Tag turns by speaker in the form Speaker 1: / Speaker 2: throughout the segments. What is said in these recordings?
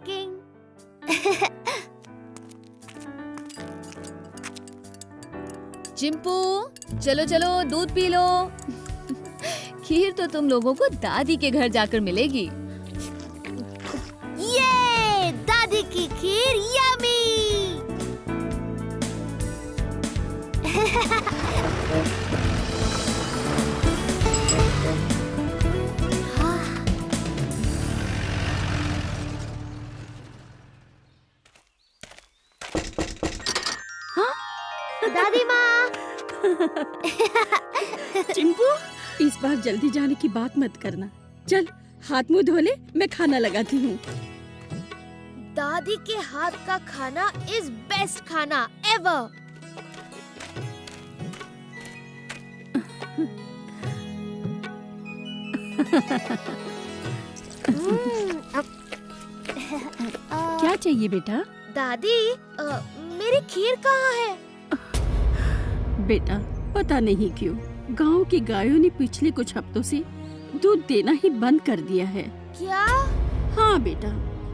Speaker 1: Packing.
Speaker 2: Chimpu, चलो चलो दूध पी लो। खीर तो तुम लोगों को दादी के घर जाकर मिलेगी।
Speaker 1: ये दादी की खीर यम्मी। दादी माँ।
Speaker 3: चिंपू, इस बार जल्दी जाने की बात मत करना। चल हाथ मुंह धो ले, मैं खाना लगाती हूँ।
Speaker 1: दादी के हाथ का खाना इज बेस्ट खाना एवर।
Speaker 3: क्या चाहिए बेटा?
Speaker 1: दादी, मेरी खीर कहाँ है?
Speaker 3: बेटा, पता नहीं क्यों गांव की गायों ने पिछले कुछ हफ्तों से दूध देना ही बंद कर दिया है।
Speaker 1: क्या?
Speaker 3: हाँ बेटा,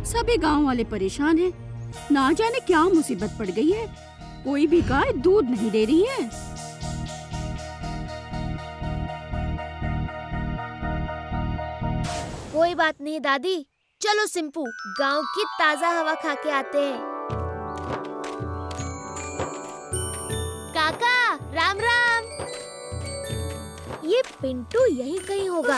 Speaker 3: सभी गांव वाले परेशान हैं। ना जाने क्या मुसीबत पड़ गई है, कोई भी गाय दूध नहीं दे रही है।
Speaker 1: कोई बात नहीं दादी, चलो सिंपू गांव की ताजा हवा खा के आते हैं। काका राम राम। ये पिंटू यहीं कहीं होगा।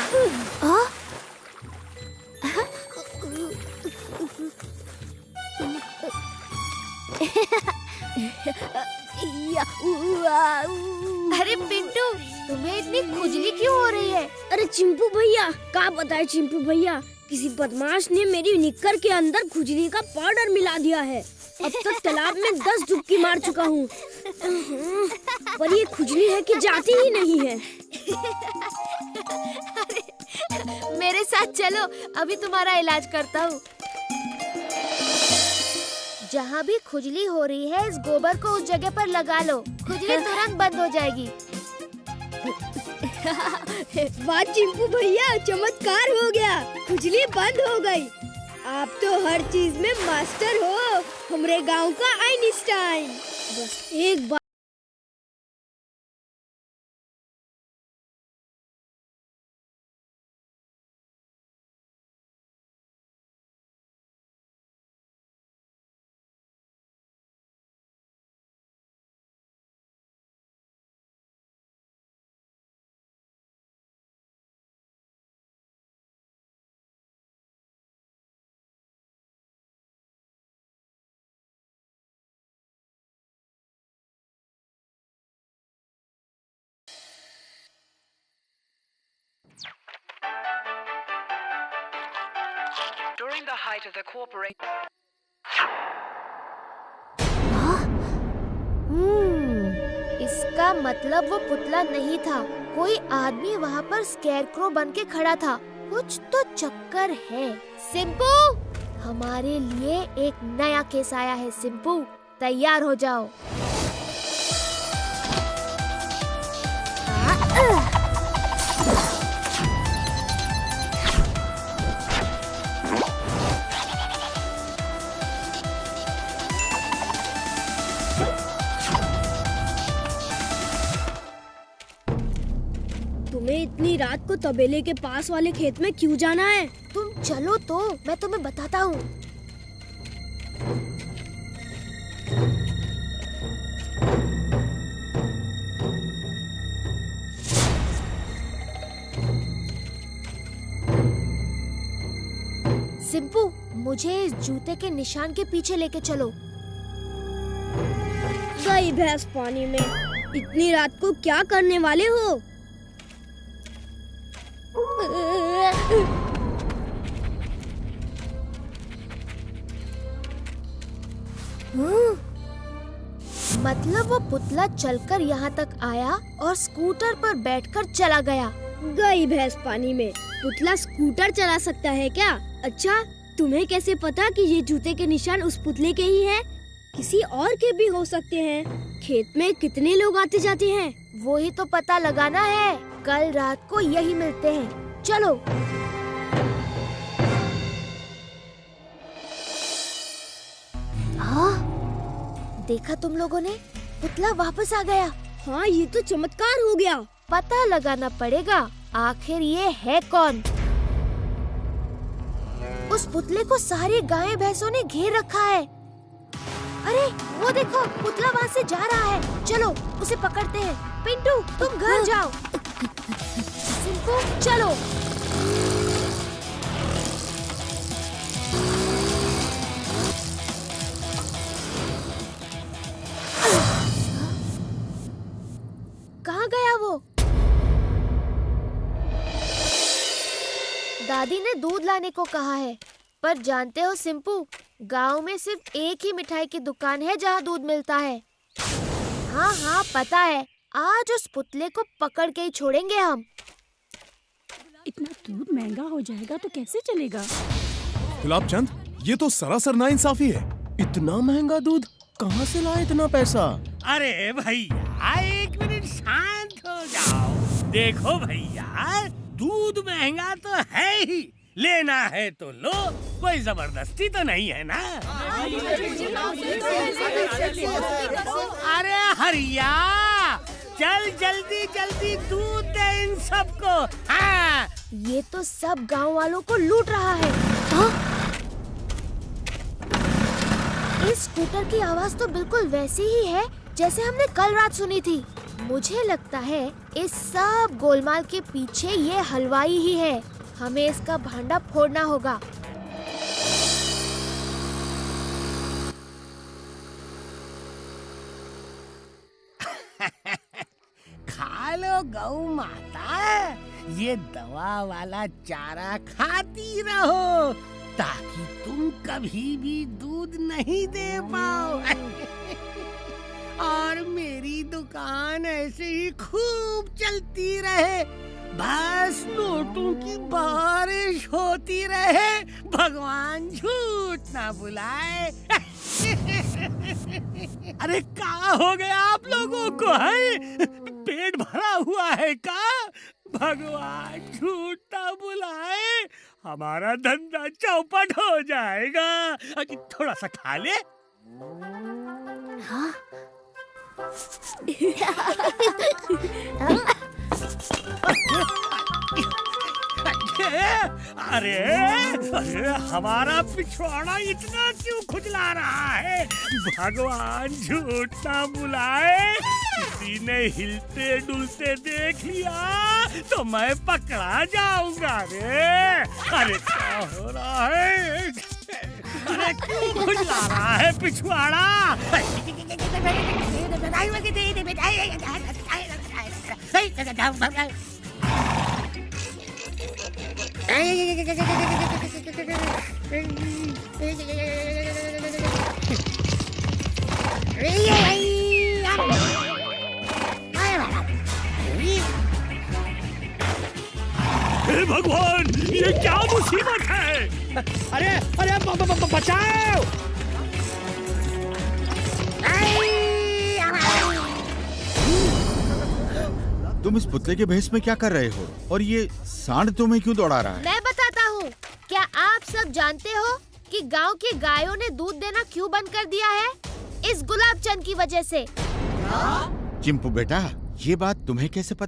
Speaker 1: अरे पिंटू, तुम्हें इतनी खुजली क्यों हो रही है?
Speaker 4: अरे चिंपू भैया, क्या बताए चिंपू भैया, किसी बदमाश ने मेरी निक्कर के अंदर खुजली का पाउडर मिला दिया है। अब तक तालाब में 10 डुबकी मार चुका हूँ, पर ये खुजली है कि जाती ही नहीं है।
Speaker 1: मेरे साथ चलो, अभी तुम्हारा इलाज करता हूँ। जहाँ भी खुजली हो रही है, इस गोबर को उस जगह पर लगा लो, खुजली तुरंत बंद हो जाएगी।
Speaker 4: वाह चिंपू भैया, चमत्कार हो गया, खुजली बंद हो गई। आप तो हर चीज में मास्टर हो, हमारे गांव का आइंस्टाइन। बस एक बार
Speaker 5: During the height of the corporation.
Speaker 1: इसका मतलब वो पुतला नहीं था, कोई आदमी वहाँ पर स्केरक्रो बन के खड़ा था। कुछ तो चक्कर है। सिंपू, हमारे लिए एक नया केस आया है। सिंपू, तैयार हो जाओ।
Speaker 4: तुम्हें इतनी रात को तबेले के पास वाले खेत में क्यों जाना है?
Speaker 1: तुम चलो तो मैं तुम्हें बताता हूँ। सिंपू, मुझे इस जूते के निशान के पीछे लेके चलो।
Speaker 4: गई भैंस पानी में। इतनी रात को क्या करने वाले हो?
Speaker 1: मतलब वो पुतला चलकर यहाँ तक आया और स्कूटर पर बैठकर चला गया।
Speaker 4: गई भैंस पानी में। पुतला स्कूटर चला सकता है क्या? अच्छा, तुम्हें कैसे पता कि ये जूते के निशान उस पुतले के ही हैं? किसी और के भी हो सकते हैं। खेत में कितने लोग आते जाते हैं?
Speaker 1: वो ही तो पता लगाना है। कल रात को यही मिलते हैं। चलो। देखा तुम लोगों ने, पुतला वापस आ गया।
Speaker 4: हाँ, ये तो चमत्कार हो गया।
Speaker 1: पता लगाना पड़ेगा आखिर ये है कौन। उस पुतले को सारी गायें भैंसों ने घेर रखा है। अरे वो देखो, पुतला वहाँ से जा रहा है। चलो उसे पकड़ते हैं। पिंटू तुम घर जाओ। सिंपू चलो। कहाँ गया वो? दादी ने दूध लाने को कहा है, पर जानते हो सिंपू, गांव में सिर्फ एक ही मिठाई की दुकान है जहाँ दूध मिलता है। हाँ हाँ पता है, आज उस पुतले को पकड़ के ही छोड़ेंगे हम।
Speaker 3: इतना दूध महंगा हो जाएगा तो कैसे चलेगा?
Speaker 6: गुलाब चंद, ये तो सरासर नाइंसाफी है। इतना महंगा दूध कहाँ से लाए इतना पैसा?
Speaker 7: अरे भैया, एक मिनट शांत हो जाओ। देखो भैया, दूध महंगा तो है ही, लेना है तो लो, कोई जबरदस्ती तो नहीं है ना। अरे हरिया, चल जल्दी जल्दी दूध दे इन सबको। हाँ,
Speaker 1: ये तो सब गांव वालों को लूट रहा है। हाँ? इस स्कूटर की आवाज तो बिल्कुल वैसी ही है जैसे हमने कल रात सुनी थी। मुझे लगता है इस सब गोलमाल के पीछे ये हलवाई ही है। हमें इसका भांडा फोड़ना होगा।
Speaker 7: खा लो गौ माता, ये दवा वाला चारा खाती रहो ताकि तुम कभी भी दूध नहीं दे पाओ। और मेरी दुकान ऐसे ही खूब चलती रहे, बस नोटों की बारिश होती रहे, भगवान झूठ ना बुलाए। अरे क्या हो गया आप लोगों को है? पेट भरा हुआ है का? भगवान झूठ ना बुलाए, हमारा धंधा चौपट हो जाएगा। थोड़ा सा खा ले।
Speaker 1: हाँ?
Speaker 7: अरे अरे, हमारा पिछवाड़ा इतना क्यों खुजला रहा है? भगवान झूठ ना बुलाए, किसी ने हिलते डुलते देख लिया तो मैं पकड़ा जाऊंगा रे। अरे क्या हो रहा है? अरे क्यों खुजला रहा है पिछवाड़ा? हे भगवान, ये क्या मुसीबत है? अरे अरे बचाओ!
Speaker 8: तुम इस पुतले के भेष में क्या कर रहे हो? और ये सांड तुम्हें क्यों दौड़ा रहा है?
Speaker 1: मैं बताता हूँ। क्या आप सब जानते हो कि गांव की गायों ने दूध देना क्यों बंद कर दिया है? इस गुलाब चंद की वजह से।
Speaker 8: चिंपू बेटा, ये बात तुम्हें कैसे पता?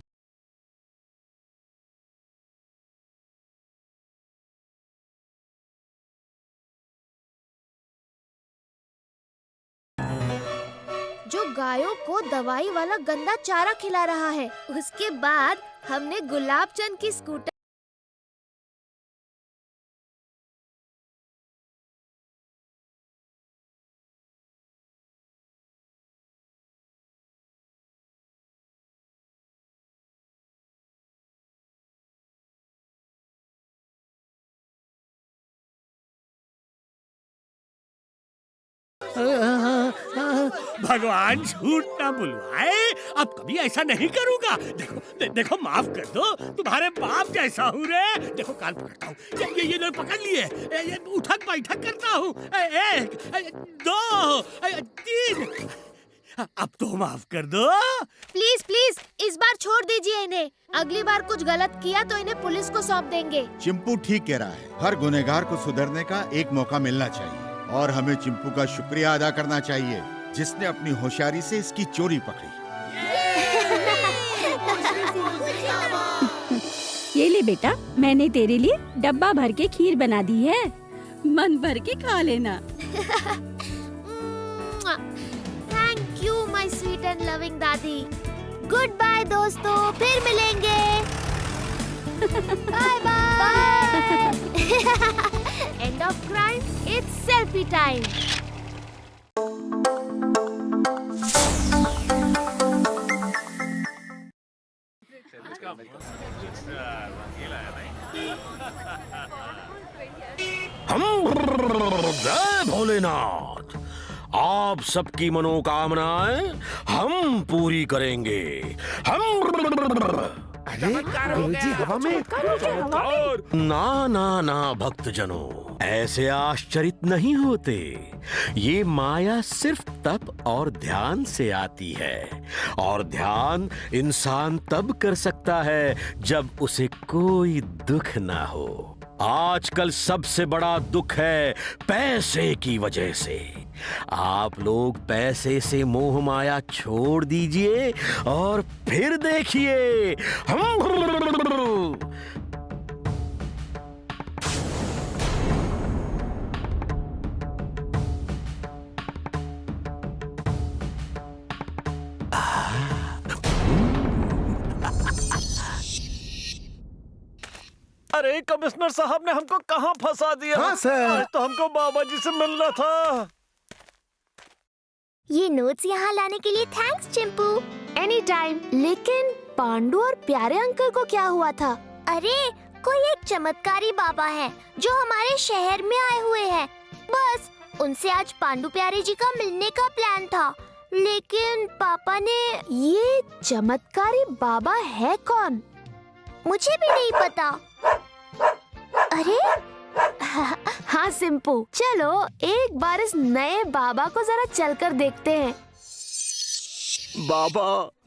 Speaker 1: जो गायों को दवाई वाला गंदा चारा खिला रहा है। उसके बाद हमने गुलाब चंद की स्कूटर
Speaker 7: भगवान झूठ ना बुलवाए, अब कभी ऐसा नहीं करूंगा। देखो माफ कर दो, तुम्हारे बाप जैसा हूँ रे। देखो कान पकड़ता हूँ, ये लोग पकड़ लिए, ये उठक बैठक करता हूँ। 1 2 3, अब तो माफ कर दो।
Speaker 1: प्लीज प्लीज इस बार छोड़ दीजिए इन्हें। अगली बार कुछ गलत किया तो इन्हें पुलिस को सौंप देंगे।
Speaker 8: चिंपू ठीक कह रहा है, हर गुनहगार को सुधरने का एक मौका मिलना चाहिए और हमें चिंपू का शुक्रिया अदा करना चाहिए। जिसने अपनी होशियारी से इसकी चोरी पकड़ी।
Speaker 3: ये ले बेटा, मैंने तेरे लिए डब्बा भर के खीर बना दी है, मन भर के खा लेना।
Speaker 1: Thank you my sweet and loving dadi. Good bye दोस्तों, फिर मिलेंगे। Bye bye. End of crime, it's selfie time.
Speaker 9: जय भोलेनाथ, आप सबकी मनोकामनाएं हम पूरी करेंगे। हम ना ना ना भक्तजनों, ऐसे आश्चर्यचकित नहीं होते। ये माया सिर्फ तप और ध्यान से आती है, और ध्यान इंसान तब कर सकता है जब उसे कोई दुख ना हो। आजकल सबसे बड़ा दुख है पैसे की वजह से। आप लोग पैसे से मोह माया छोड़ दीजिए और फिर देखिए हम
Speaker 7: अरे कमिश्नर साहब ने हमको कहाँ फंसा दिया?
Speaker 6: हाँ सर।
Speaker 7: आज तो हमको बाबा जी से मिलना था।
Speaker 1: ये नोट्स यहाँ लाने के लिए थैंक्स चिंपू। Any time. लेकिन पांडु और प्यारे अंकल को क्या हुआ था? अरे कोई एक चमत्कारी बाबा है जो हमारे शहर में आए हुए हैं। बस उनसे आज पांडु प्यारे जी का मिलने का प्लान था, लेकिन पापा ने। ये चमत्कारी बाबा है कौन? मुझे भी नहीं पता। अरे हाँ सिंपू, चलो एक बार इस नए बाबा को जरा चलकर देखते हैं।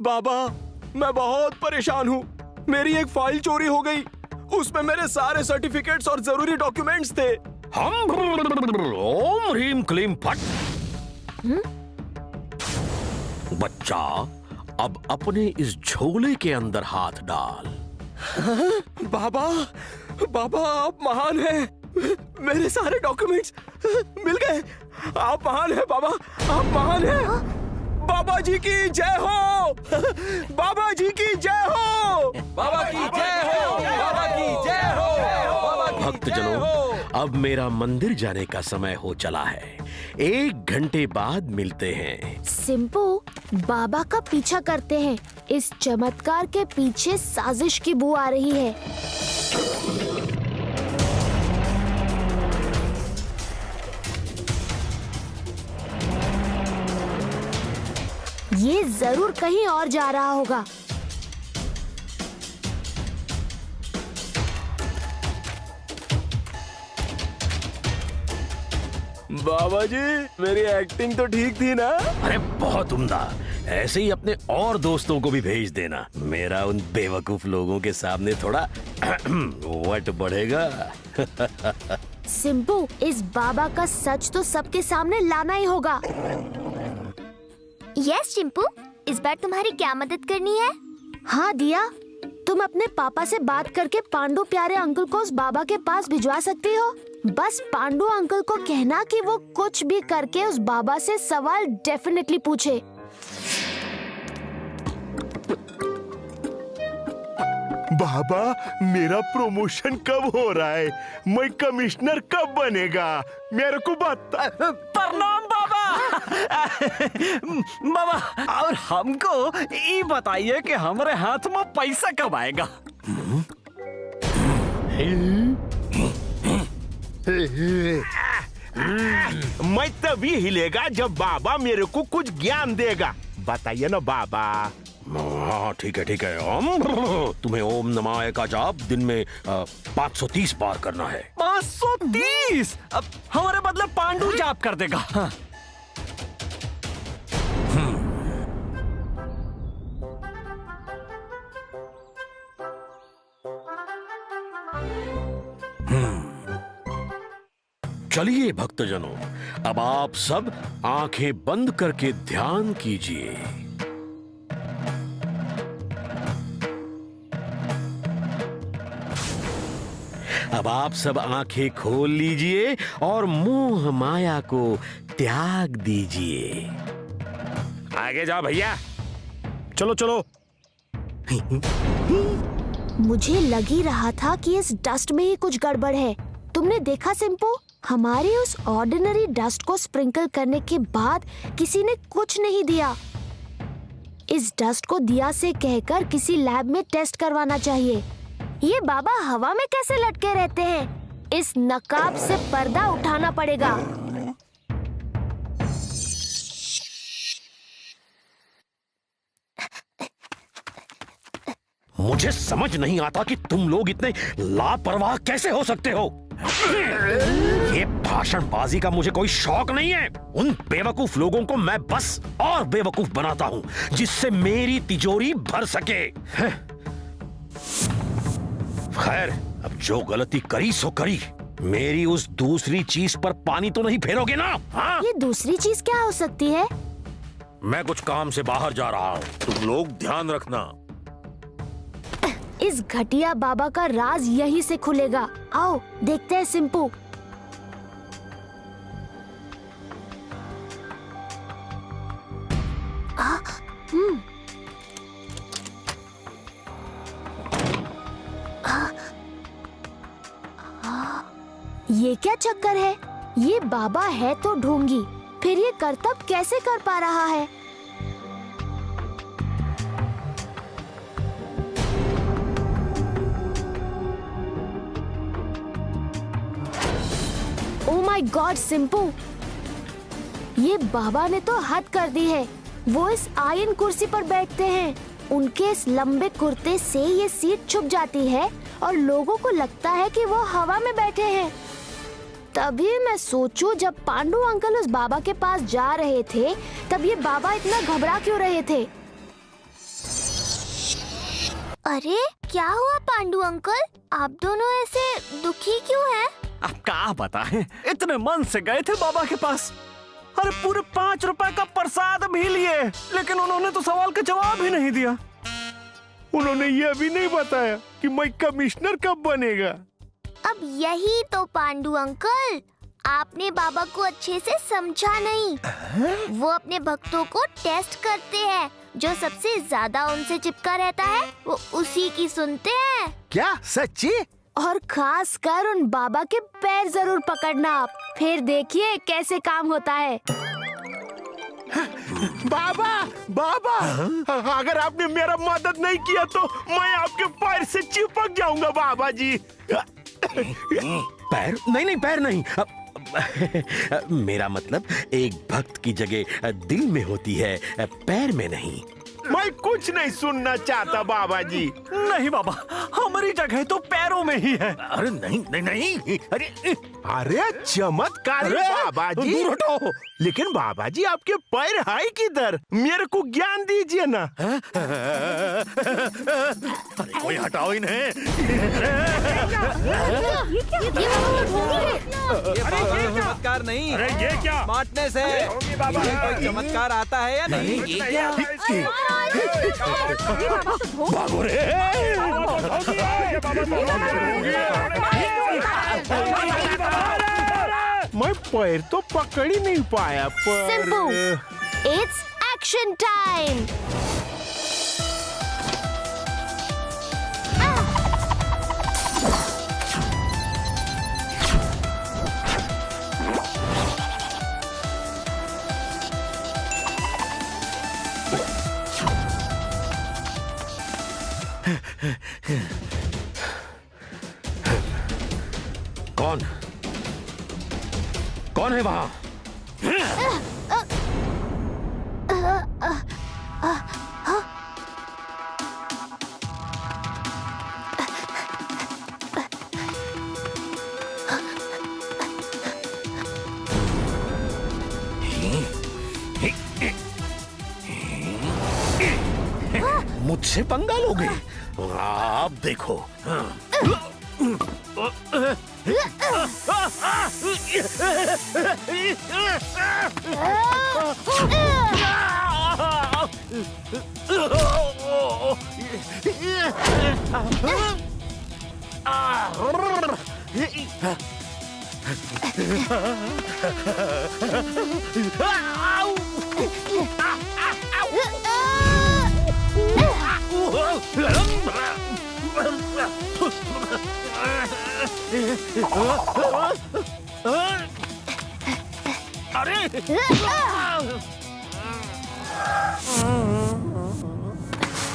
Speaker 6: बाबा, मैं बहुत परेशान हूँ। मेरी एक फाइल चोरी हो गई। उसमें मेरे सारे सर्टिफिकेट्स और जरूरी डॉक्यूमेंट्स थे।
Speaker 9: हम ओम ह्रीम क्लीम फट। बच्चा, अब अपने इस झोले के अंदर हाथ डाल।
Speaker 6: बाबा आप महान हैं। मेरे सारे डॉक्यूमेंट्स मिल गए। आप महान हैं बाबा, आप महान हैं। बाबा जी की जय हो। बाबा जी की जय हो। बाबा की जय हो। बाबा की जय हो।
Speaker 9: भक्तजनों, अब मेरा मंदिर जाने का समय हो चला है। 1 घंटे बाद मिलते हैं।
Speaker 1: सिंपू, बाबा का पीछा करते हैं। इस चमत्कार के पीछे साजिश की बू आ रही है। ये जरूर कहीं और जा रहा होगा।
Speaker 6: बाबा जी, मेरी एक्टिंग तो ठीक थी ना?
Speaker 9: अरे बहुत उम्दा। ऐसे ही अपने और दोस्तों को भी भेज देना। मेरा उन बेवकूफ लोगों के सामने थोड़ा वट बढ़ेगा।
Speaker 1: सिंपू, इस बाबा का सच तो सबके सामने लाना ही होगा। यस चिंपू, इस बार तुम्हारी क्या मदद करनी है? हाँ दिया, तुम अपने पापा से बात करके पांडु प्यारे अंकल को उस बाबा के पास भिजवा सकती हो। बस पांडु अंकल को कहना कि वो कुछ भी करके उस बाबा से सवाल डेफिनेटली पूछे।
Speaker 7: बाबा, मेरा प्रमोशन कब हो रहा है? मैं कमिश्नर कब बनेगा? मेरे को बता।
Speaker 10: प्रणाम बाबा। बाबा, और हमको ये बताइए कि हमारे हाथ में पैसा कब आएगा?
Speaker 7: मैं तभी हिलेगा जब बाबा मेरे को कुछ ज्ञान देगा। बताइए ना बाबा।
Speaker 9: हाँ ठीक है। तुम्हें ओम नमः का जाप दिन में 530 बार करना है।
Speaker 10: 530? अब हमारे बदले पांडु जाप कर देगा। हाँ।
Speaker 9: चलिए भक्तजनों, अब आप सब आंखें बंद करके ध्यान कीजिए। अब आप सब आंखें खोल लीजिए और मोह माया को त्याग दीजिए।
Speaker 6: आगे जाओ भैया, चलो चलो।
Speaker 1: मुझे लग ही रहा था कि इस डस्ट में ही कुछ गड़बड़ है। तुमने देखा सिंपू, हमारे उस ऑर्डिनरी डस्ट को स्प्रिंकल करने के बाद किसी ने कुछ नहीं दिया। इस डस्ट को दिया से कहकर किसी लैब में टेस्ट करवाना चाहिए। ये बाबा हवा में कैसे लटके रहते हैं? इस नकाब से पर्दा उठाना पड़ेगा।
Speaker 9: मुझे समझ नहीं आता कि तुम लोग इतने लापरवाह कैसे हो सकते हो। ये भाषणबाजी का मुझे कोई शौक नहीं है। उन बेवकूफ लोगों को मैं बस और बेवकूफ बनाता हूँ जिससे मेरी तिजोरी भर सके। खैर, अब जो गलती करी सो करी। मेरी उस दूसरी चीज पर पानी तो नहीं फेरोगे ना? हाँ?
Speaker 1: ये दूसरी चीज क्या हो सकती है?
Speaker 9: मैं कुछ काम से बाहर जा रहा हूँ, तुम लोग ध्यान रखना।
Speaker 1: इस घटिया बाबा का राज यहीं से खुलेगा। आओ देखते हैं सिंपू। ये क्या चक्कर है? ये बाबा है तो ढोंगी, फिर ये करतब कैसे कर पा रहा है? ओह माय गॉड सिंपू, ये बाबा ने तो हद कर दी है। वो इस आयन कुर्सी पर बैठते हैं। उनके इस लंबे कुर्ते से ये सीट छुप जाती है और लोगों को लगता है कि वो हवा में बैठे हैं। तभी मैं सोचूं, जब पांडु अंकल उस बाबा के पास जा रहे थे तब ये बाबा इतना घबरा क्यों रहे थे?
Speaker 11: अरे क्या हुआ पांडु अंकल, आप दोनों ऐसे दुखी क्यों हैं?
Speaker 10: अब क्या बताएं, इतने मन से गए थे बाबा के पास। अरे पूरे 5 रुपए का प्रसाद भी लिए, लेकिन उन्होंने तो सवाल का जवाब ही नहीं दिया।
Speaker 6: उन्होंने यह भी नहीं बताया कि मैं कमिश्नर कब बनेगा।
Speaker 11: अब यही तो पांडु अंकल, आपने बाबा को अच्छे से समझा नहीं। वो अपने भक्तों को टेस्ट करते हैं, जो सबसे ज्यादा उनसे चिपका रहता है वो उसी की सुनते हैं।
Speaker 6: क्या सच्ची?
Speaker 1: और खास कर उन बाबा के पैर जरूर पकड़ना आप, फिर देखिए कैसे काम होता है।
Speaker 6: बाबा, बाबा, अगर आपने मेरा मदद नहीं किया तो मैं आपके पैर से चिपक जाऊंगा बाबा जी।
Speaker 9: पैर नहीं, पैर नहीं। मेरा मतलब एक भक्त की जगह दिल में होती है, पैर में नहीं।
Speaker 6: मैं कुछ नहीं सुनना चाहता बाबा जी।
Speaker 10: नहीं बाबा, हमारी जगह तो पैरों में ही है।
Speaker 9: अरे नहीं नहीं नहीं,
Speaker 6: अरे चमत्कार बाबा जी।
Speaker 9: दूर हटो।
Speaker 6: लेकिन बाबा जी आपके पैर है किधर? मेरे को ज्ञान दीजिए ना।
Speaker 9: अरे कोई हटाओ इन्हें।
Speaker 12: चमत्कार नहीं,
Speaker 7: अरे ये क्या?
Speaker 12: स्मार्टनेस है। ये कोई चमत्कार आता है या नहीं? ये क्या?
Speaker 9: भागो रे।
Speaker 6: मैं पैर तो पकड़ ही नहीं पाया पर।
Speaker 1: सिंपू, इट्स एक्शन टाइम।
Speaker 9: कौन है वहां? मुझसे पंगा लोगे? आप देखो।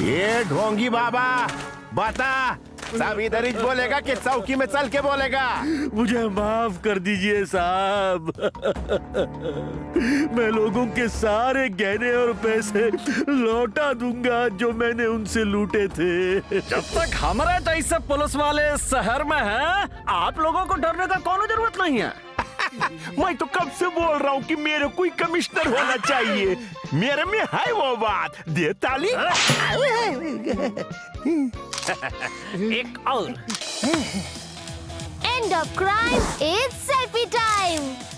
Speaker 9: ये ढोंगी बाबा बता, सब इधर ही बोलेगा कि चौकी में चल के बोलेगा? मुझे माफ कर दीजिए साहब। मैं लोगों के सारे गहने और पैसे लौटा दूंगा जो मैंने उनसे लूटे थे।
Speaker 10: जब तक हमारे जैसे पुलिस वाले शहर में हैं, आप लोगों को डरने का कोई जरूरत नहीं है।
Speaker 9: मैं तो कब से बोल रहा हूँ कि मेरे कोई कमिश्नर होना चाहिए। मेरे में है वो बात। दे ताली।
Speaker 10: एक और।
Speaker 1: End of crime, it's selfie time.